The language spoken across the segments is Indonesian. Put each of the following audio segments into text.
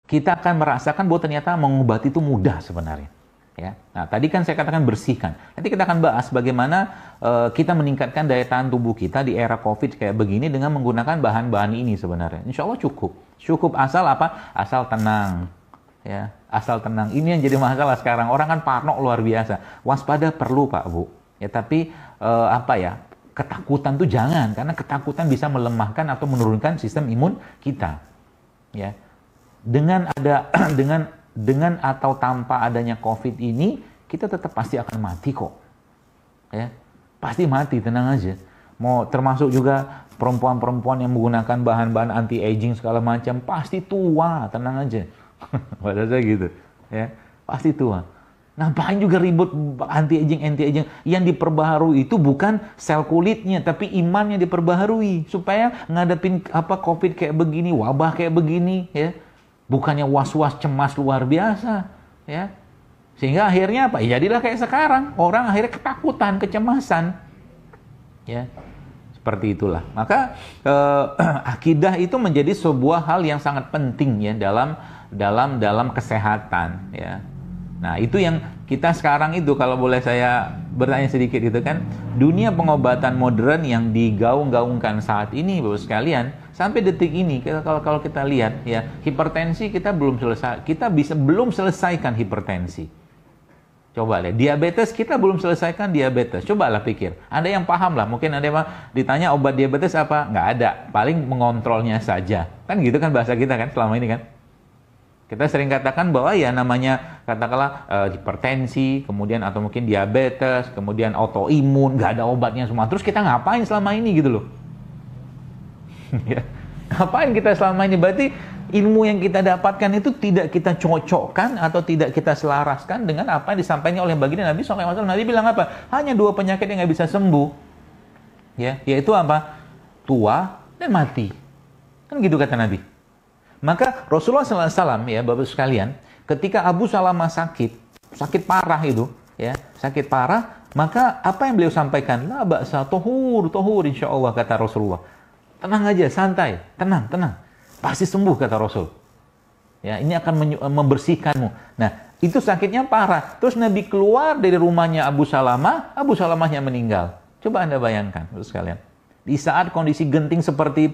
kita akan merasakan bahwa ternyata mengobati itu mudah sebenarnya. Ya. Nah, tadi kan saya katakan bersihkan. Nanti kita akan bahas bagaimana kita meningkatkan daya tahan tubuh kita di era COVID kayak begini dengan menggunakan bahan-bahan ini sebenarnya. Insya Allah cukup. Cukup asal apa? Asal tenang. Ya, asal tenang. Ini yang jadi masalah sekarang. Orang kan parno luar biasa. Waspada perlu Pak Bu. Ya, tapi ketakutan tuh jangan, karena ketakutan bisa melemahkan atau menurunkan sistem imun kita. Ya. Dengan atau tanpa adanya COVID ini, kita tetap pasti akan mati kok. Ya, pasti mati, tenang aja. Mau termasuk juga perempuan-perempuan yang menggunakan bahan-bahan anti-aging segala macam, pasti tua, tenang aja. Pada saya gitu, ya, pasti tua. Ngapain juga ribut anti-aging? Yang diperbaharui itu bukan sel kulitnya, tapi imannya diperbaharui supaya ngadepin COVID kayak begini, wabah kayak begini, ya. Bukannya was-was cemas luar biasa, ya. Sehingga akhirnya apa? Ya jadilah kayak sekarang, orang akhirnya ketakutan, kecemasan. Ya. Seperti itulah. Maka akidah itu menjadi sebuah hal yang sangat penting ya dalam kesehatan, ya. Nah, itu yang kita sekarang itu, kalau boleh saya bertanya sedikit gitu kan, dunia pengobatan modern yang digaung-gaungkan saat ini Bapak sekalian, sampai detik ini kalau kita lihat ya, hipertensi kita belum selesai, belum selesaikan hipertensi. Coba lihat, diabetes kita belum selesaikan diabetes. Cobalah pikir. Ada yang paham lah, mungkin ada yang ditanya obat diabetes apa? Nggak ada, paling mengontrolnya saja. Kan gitu kan bahasa kita kan selama ini kan. Kita sering katakan bahwa ya namanya katakanlah hipertensi, kemudian atau mungkin diabetes, kemudian autoimun, nggak ada obatnya semua. Terus kita ngapain selama ini gitu loh? Ya. Ngapain kita selama ini? Berarti ilmu yang kita dapatkan itu tidak kita cocokkan atau tidak kita selaraskan dengan apa yang disampaikan oleh baginda Nabi SAW. Nabi bilang apa? Hanya 2 penyakit yang nggak bisa sembuh, ya, yaitu apa? Tua dan mati. Kan gitu kata Nabi. Maka Rasulullah SAW ya Bapak sekalian, ketika Abu Salamah sakit parah itu, ya, sakit parah, maka apa yang beliau sampaikan? La ba'sa, tohur insyaallah kata Rasulullah. Tenang aja, santai, tenang. Pasti sembuh kata Rasul. Ya, ini akan membersihkanmu. Nah, itu sakitnya parah. Terus Nabi keluar dari rumahnya Abu Salamahnya meninggal. Coba Anda bayangkan, Bapak sekalian. Di saat kondisi genting seperti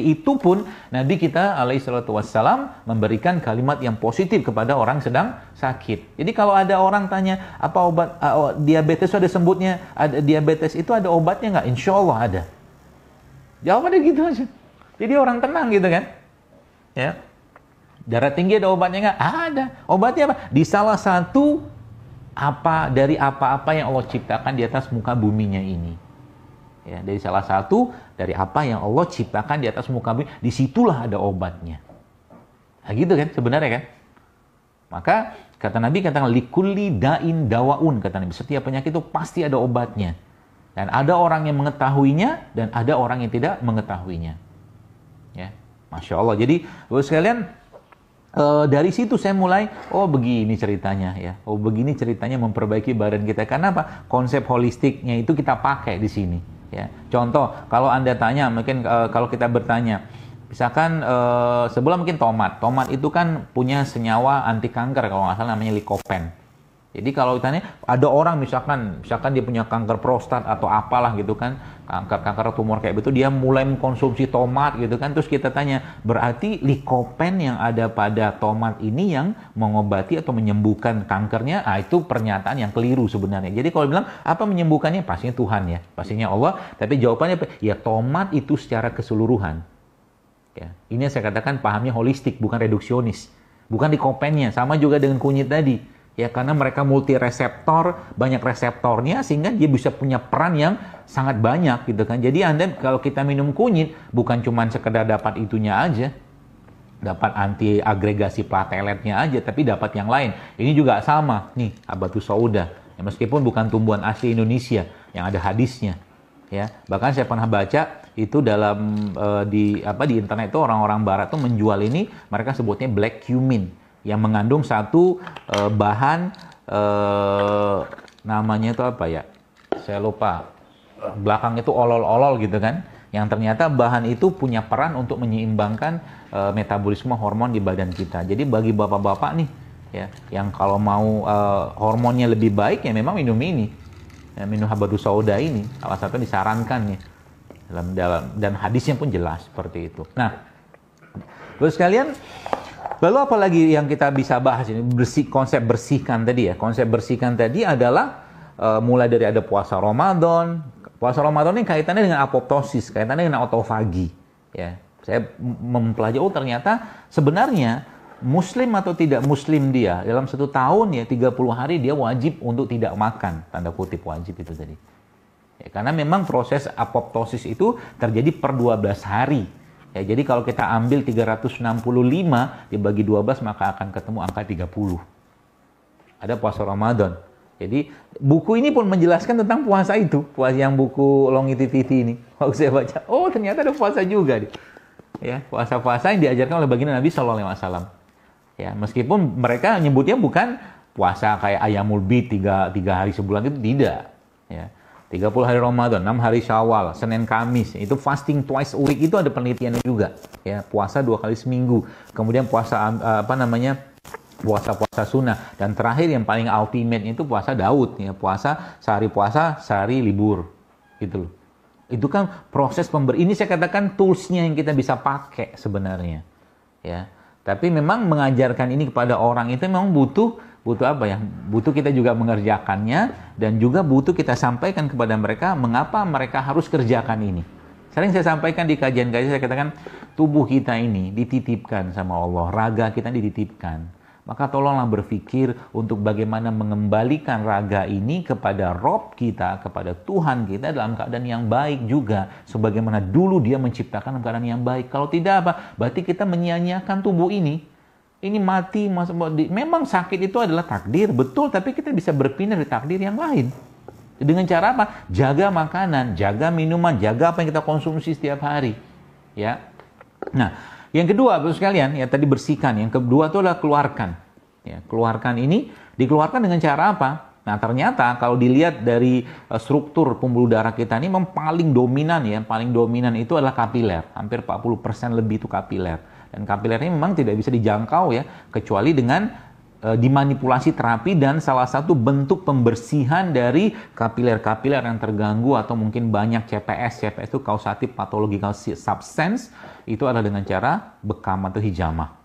itu pun Nabi kita alaihissalatu wassalam memberikan kalimat yang positif kepada orang sedang sakit. Jadi kalau ada orang tanya apa obat diabetes itu ada sembuhnya, diabetes itu ada obatnya nggak? Insya Allah ada. Jawabannya gitu aja. Jadi orang tenang gitu kan? Ya. Darah tinggi ada obatnya nggak? Ada. Obatnya apa? Di salah satu dari apa-apa yang Allah ciptakan di atas muka buminya ini. Ya, dari salah satu dari apa yang Allah ciptakan di atas muka bumi, disitulah ada obatnya. Nah gitu kan sebenarnya kan. Maka kata Nabi, katakan likulli da'in dawaun, kata Nabi, setiap penyakit itu pasti ada obatnya. Dan ada orang yang mengetahuinya dan ada orang yang tidak mengetahuinya. Ya, Masya Allah. Jadi Bapak sekalian, dari situ saya mulai, oh begini ceritanya ya. Oh begini ceritanya memperbaiki badan kita. Karena apa? Konsep holistiknya itu kita pakai di sini. Ya, contoh, kalau Anda tanya, mungkin kalau kita bertanya, misalkan sebelah mungkin tomat itu kan punya senyawa anti kanker kalau nggak salah namanya lycopene. Jadi kalau ditanya, ada orang misalkan dia punya kanker prostat atau apalah gitu kan, kanker tumor kayak begitu, dia mulai mengkonsumsi tomat gitu kan, terus kita tanya, berarti lycopene yang ada pada tomat ini yang mengobati atau menyembuhkan kankernya? Itu pernyataan yang keliru sebenarnya. Jadi kalau bilang apa menyembuhkannya, pastinya Tuhan ya, pastinya Allah. Tapi jawabannya apa? Ya tomat itu secara keseluruhan. Ya, ini yang saya katakan pahamnya holistik, bukan reduksionis, bukan lycopennya. Sama juga dengan kunyit tadi. Ya, karena mereka multi reseptor, banyak reseptornya sehingga dia bisa punya peran yang sangat banyak gitu kan. Jadi Anda kalau kita minum kunyit bukan cuma sekedar dapat itunya aja, dapat anti agregasi plateletnya aja, tapi dapat yang lain. Ini juga sama nih, habatus sauda. Ya, meskipun bukan tumbuhan asli Indonesia yang ada hadisnya. Ya, bahkan saya pernah baca itu dalam di internet itu orang-orang barat tuh menjual ini, mereka sebutnya black cumin, yang mengandung satu bahan namanya itu apa ya? Saya lupa. Belakang itu olol-olol gitu kan. yang ternyata bahan itu punya peran untuk menyeimbangkan metabolisme hormon di badan kita. Jadi bagi bapak-bapak nih, ya, yang kalau mau hormonnya lebih baik ya memang minum ini, ya, minum habatus sauda ini salah satu disarankan nih dan hadisnya pun jelas seperti itu. Nah, terus sekalian, lalu apa lagi yang kita bisa bahas ini? Konsep bersihkan tadi ya. Konsep bersihkan tadi adalah mulai dari ada puasa Ramadan. Puasa Ramadan ini kaitannya dengan apoptosis, kaitannya dengan autofagi. Ya, saya mempelajari, oh ternyata sebenarnya Muslim atau tidak Muslim dia dalam 1 tahun ya 30 hari dia wajib untuk tidak makan, tanda kutip wajib itu tadi. Ya, karena memang proses apoptosis itu terjadi per 12 hari. Ya, jadi kalau kita ambil 365 dibagi 12 maka akan ketemu angka 30. Ada puasa Ramadan. Jadi buku ini pun menjelaskan tentang puasa itu, puasa yang buku Longevity ini. Waktu saya baca, oh ternyata ada puasa juga nih. Ya, puasa-puasa yang diajarkan oleh baginda Nabi SAW. Ya, meskipun mereka nyebutnya bukan puasa kayak Ayamul Bid 3 hari sebulan itu tidak. Ya. 30 hari Ramadan, 6 hari Syawal, Senin Kamis, itu fasting twice a week itu ada penelitiannya juga. Ya, puasa 2 kali seminggu. Kemudian puasa puasa sunnah, dan terakhir yang paling ultimate itu puasa Daud, ya, puasa, sehari libur, gitu loh. Itu kan proses ini saya katakan toolsnya yang kita bisa pakai sebenarnya, ya. Tapi memang mengajarkan ini kepada orang itu memang butuh apa ya? Butuh kita juga mengerjakannya, dan juga butuh kita sampaikan kepada mereka mengapa mereka harus kerjakan ini. Sering saya sampaikan di kajian-kajian, saya katakan tubuh kita ini dititipkan sama Allah, raga kita dititipkan. Maka tolonglah berpikir untuk bagaimana mengembalikan raga ini kepada Rob kita, kepada Tuhan kita dalam keadaan yang baik juga. Sebagaimana dulu dia menciptakan dalam keadaan yang baik. Kalau tidak apa? Berarti kita menyia-nyiakan tubuh ini. Ini mati, memang sakit itu adalah takdir, betul. Tapi kita bisa berpindah di takdir yang lain. Dengan cara apa? Jaga makanan, jaga minuman, jaga apa yang kita konsumsi setiap hari. Ya. Nah, yang kedua, Bapak sekalian, ya tadi bersihkan. Yang kedua itu adalah keluarkan. Ya, keluarkan ini dikeluarkan dengan cara apa? Nah, ternyata kalau dilihat dari struktur pembuluh darah kita ini memang paling dominan itu adalah kapiler. Hampir 40% lebih itu kapiler. Dan kapiler ini memang tidak bisa dijangkau ya, kecuali dengan dimanipulasi terapi, dan salah satu bentuk pembersihan dari kapiler-kapiler yang terganggu atau mungkin banyak CPS itu causative pathological substance, itu adalah dengan cara bekam atau hijamah.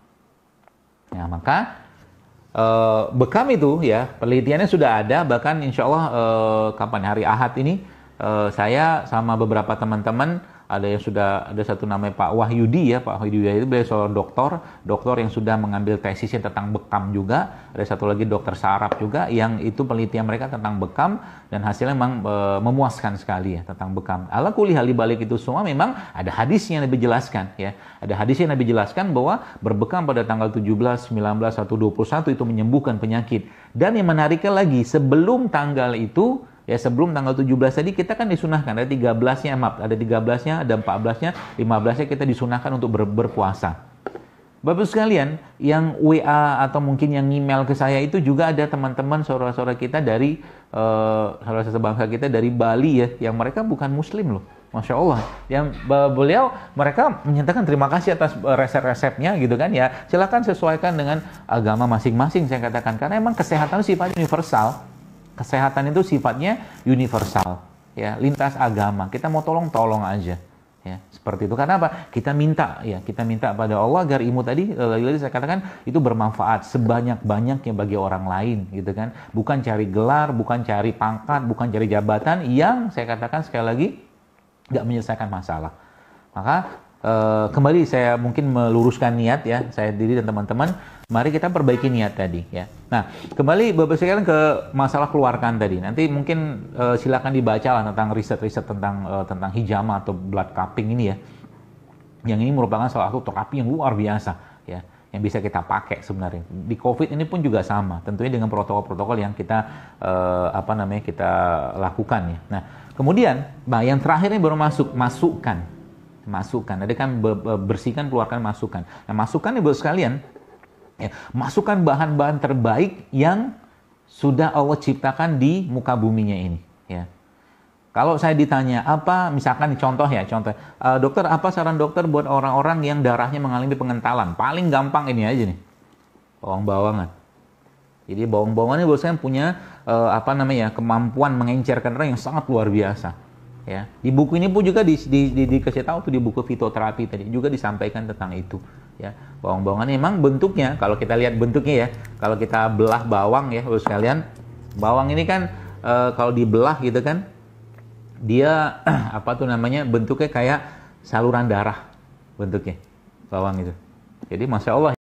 Ya, maka bekam itu ya penelitiannya sudah ada, bahkan insya Allah hari Ahad ini saya sama beberapa teman-teman, ada yang sudah, ada satu namanya Pak Wahyudi ya, Pak Wahyudi itu beliau seorang dokter yang sudah mengambil tesisnya tentang bekam juga. Ada satu lagi dokter saraf juga yang itu penelitian mereka tentang bekam, dan hasilnya memang memuaskan sekali ya tentang bekam. Ala kulli hal, balik itu semua memang ada hadisnya yang Nabi jelaskan ya. Ada hadisnya yang Nabi jelaskan bahwa berbekam pada tanggal 17, 19 atau 21 itu menyembuhkan penyakit. Dan yang menariknya lagi, sebelum tanggal itu ya, sebelum tanggal 17 tadi kita kan disunahkan, ada 13-nya, ada 13-nya, ada 14-nya, 15-nya kita disunahkan untuk berpuasa. Bapak sekalian, yang WA atau mungkin yang email ke saya itu juga ada teman-teman saudara-saudara kita dari saudara sebangsa kita dari Bali ya, yang mereka bukan Muslim loh, Masya Allah. Yang beliau, mereka menyatakan terima kasih atas resep-resepnya gitu kan ya. Silakan sesuaikan dengan agama masing-masing, saya katakan, karena emang kesehatan sifatnya universal. Kesehatan itu sifatnya universal, ya, lintas agama. Kita mau tolong aja, ya, seperti itu. Karena apa? Kita minta pada Allah agar ilmu tadi, lagi-lagi saya katakan, itu bermanfaat sebanyak-banyaknya bagi orang lain, gitu kan. Bukan cari gelar, bukan cari pangkat, bukan cari jabatan yang saya katakan sekali lagi nggak menyelesaikan masalah. Maka kembali saya mungkin meluruskan niat ya, saya diri dan teman-teman. Mari kita perbaiki niat tadi ya. Nah, kembali Bapak sekalian ke masalah keluarkan tadi. Nanti mungkin silakan dibaca lah tentang riset-riset tentang hijama atau blood cupping ini ya. Yang ini merupakan salah satu terapi yang luar biasa ya, yang bisa kita pakai sebenarnya. Di COVID ini pun juga sama, tentunya dengan protokol-protokol yang kita kita lakukan ya. Nah, kemudian yang terakhir ini baru masukkan. Ada kan bersihkan, keluarkan, masukkan. Nah, masukkan Ibu sekalian, ya, masukkan bahan-bahan terbaik yang sudah Allah ciptakan di muka buminya ini. Ya. Kalau saya ditanya apa, misalkan contoh, dokter, apa saran dokter buat orang-orang yang darahnya mengalami pengentalan? Paling gampang ini aja nih, bawang-bawangan. Jadi bawang-bawangan ini menurut saya punya kemampuan mengencerkan darah yang sangat luar biasa. Ya, di buku ini pun juga dikasih tahu tuh, di buku fitoterapi tadi juga disampaikan tentang itu. Ya, bawang-bawangan memang bentuknya, kalau kita lihat bentuknya ya, kalau kita belah bawang ya, terus sekalian, bawang ini kan kalau dibelah gitu kan, dia bentuknya kayak saluran darah bentuknya bawang itu. Jadi masya Allah.